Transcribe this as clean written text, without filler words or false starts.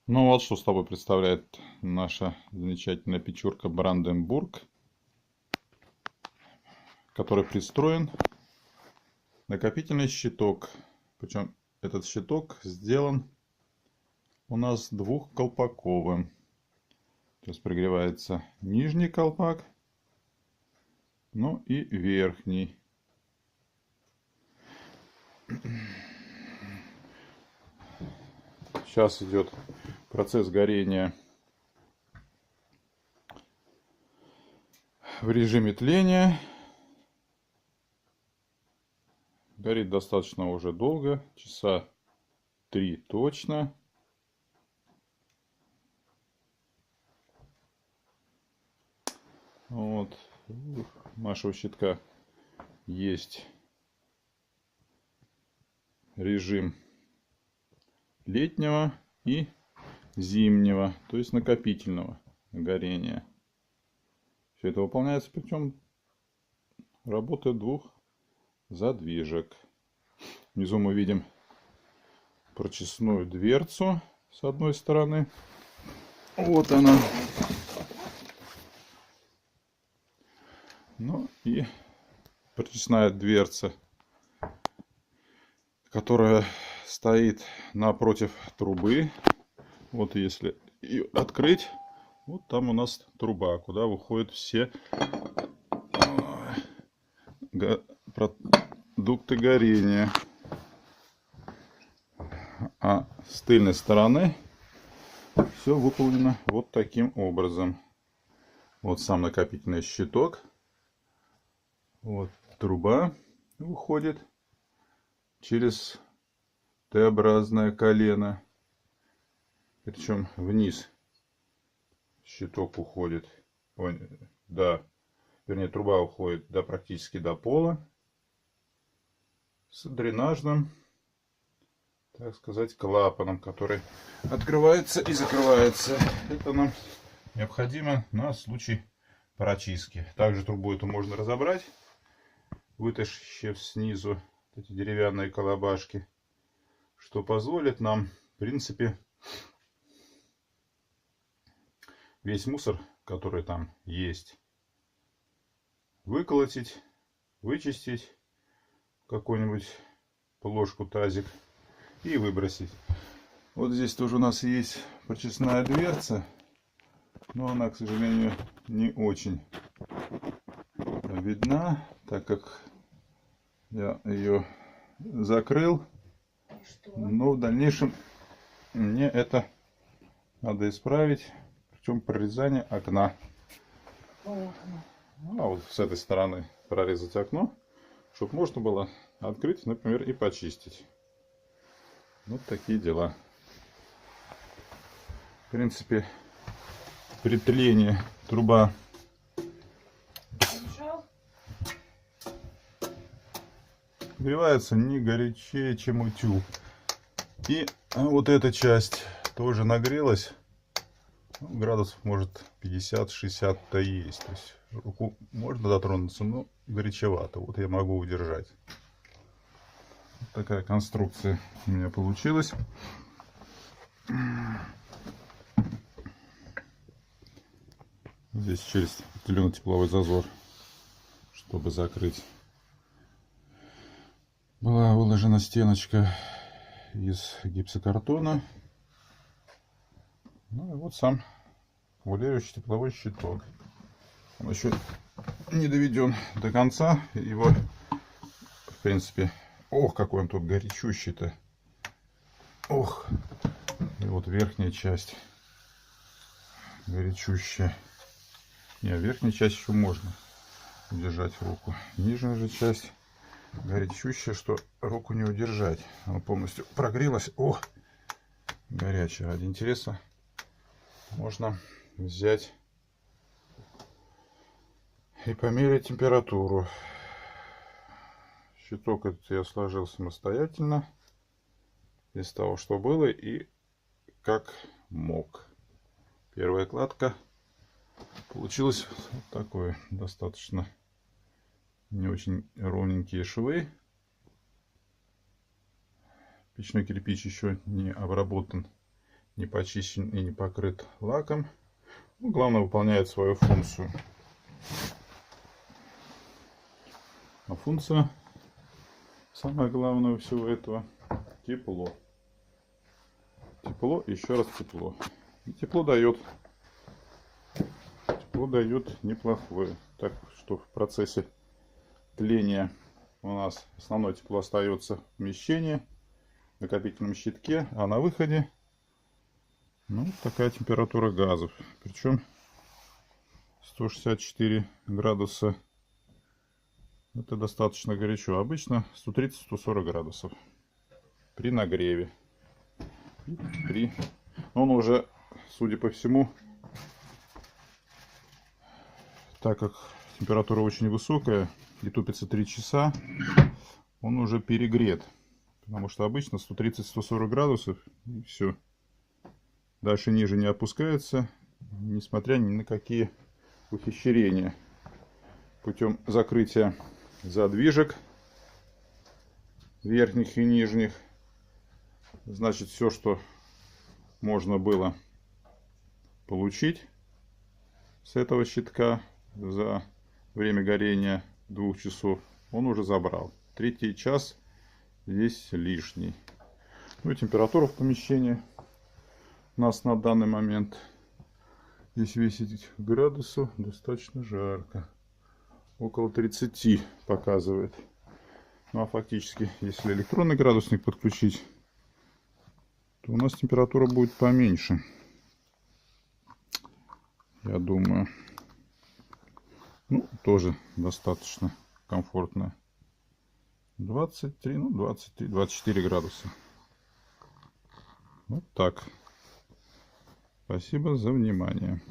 Ну вот что с тобой представляет наша замечательная печурка Бранденбург, который пристроен накопительный щиток. Причем этот щиток сделан у нас двухколпаковым. То есть прогревается нижний колпак, ну и верхний. Сейчас идет процесс горения в режиме тления. Горит достаточно уже долго, часа 3 точно. Вот. У нашего щитка есть режим летнего и зимнего, то есть накопительного горения. Все это выполняется путем работы двух задвижек. Внизу мы видим прочистную дверцу с одной стороны. Вот она. Ну и прочистная дверца, которая стоит напротив трубы. Вот если ее открыть, вот там у нас труба, куда выходят все продукты горения. А с тыльной стороны все выполнено вот таким образом. Вот сам накопительный щиток. Вот труба выходит через Т-образное колено. Причем вниз щиток уходит. Вернее, труба уходит практически до пола. С дренажным, так сказать, клапаном, который открывается и закрывается. Это нам необходимо на случай прочистки. Также трубу эту можно разобрать, вытащив снизу эти деревянные колобашки, что позволит нам, в принципе, весь мусор, который там есть, выколотить, вычистить в какую-нибудь плошку, тазик и выбросить. Вот здесь тоже у нас есть прочистная дверца, но она, к сожалению, не очень видна, так как я ее закрыл. Но в дальнейшем мне это надо исправить, причем прорезание окна. А вот с этой стороны прорезать окно, чтобы можно было открыть, например, и почистить. Вот такие дела. В принципе, при тлении труба нагревается не горячее, чем утюг. И вот эта часть тоже нагрелась. Градусов может 50-60-то есть. То есть руку можно дотронуться, но горячевато. Вот я могу удержать. Вот такая конструкция у меня получилась. Здесь через определенный тепловой зазор, чтобы закрыть, была выложена стеночка из гипсокартона. Ну и вот сам аккумулирующий тепловой щиток. Он еще не доведен до конца. Его, в принципе, ох, какой он тут горячущий-то. Ох, и вот верхняя часть горячущая. Не, верхняя часть еще можно удержать руку. Нижняя же часть горячущая, что руку не удержать. Она полностью прогрелась. О, горячая. Ради интереса можно взять и померить температуру. Щиток этот я сложил самостоятельно из того, что было и как мог. Первая кладка получилась вот такой, достаточно не очень ровненькие швы. Печной кирпич еще не обработан не почищен и не покрыт лаком. Ну, главное, выполняет свою функцию. А функция, самое главное всего этого, тепло. Тепло, еще раз тепло. И тепло дает неплохое. Так что в процессе тления у нас основное тепло остается в помещении, в накопительном щитке, а на выходе, ну, такая температура газов. Причем 164 градуса. Это достаточно горячо. Обычно 130-140 градусов при нагреве. Он уже, судя по всему, так как температура очень высокая и топится 3 часа, он уже перегрет. Потому что обычно 130-140 градусов и все. Дальше ниже не опускается, несмотря ни на какие ухищрения. Путем закрытия задвижек верхних и нижних. Значит, все, что можно было получить с этого щитка за время горения 2 часов, он уже забрал. 3-й час здесь лишний. Ну и температура в помещении у нас на данный момент здесь весит градусов, достаточно жарко. Около 30 показывает. Ну а фактически, если электронный градусник подключить, то у нас температура будет поменьше. Я думаю. Ну, тоже достаточно комфортно. 23, ну 23, 24 градуса. Вот так. Спасибо за внимание.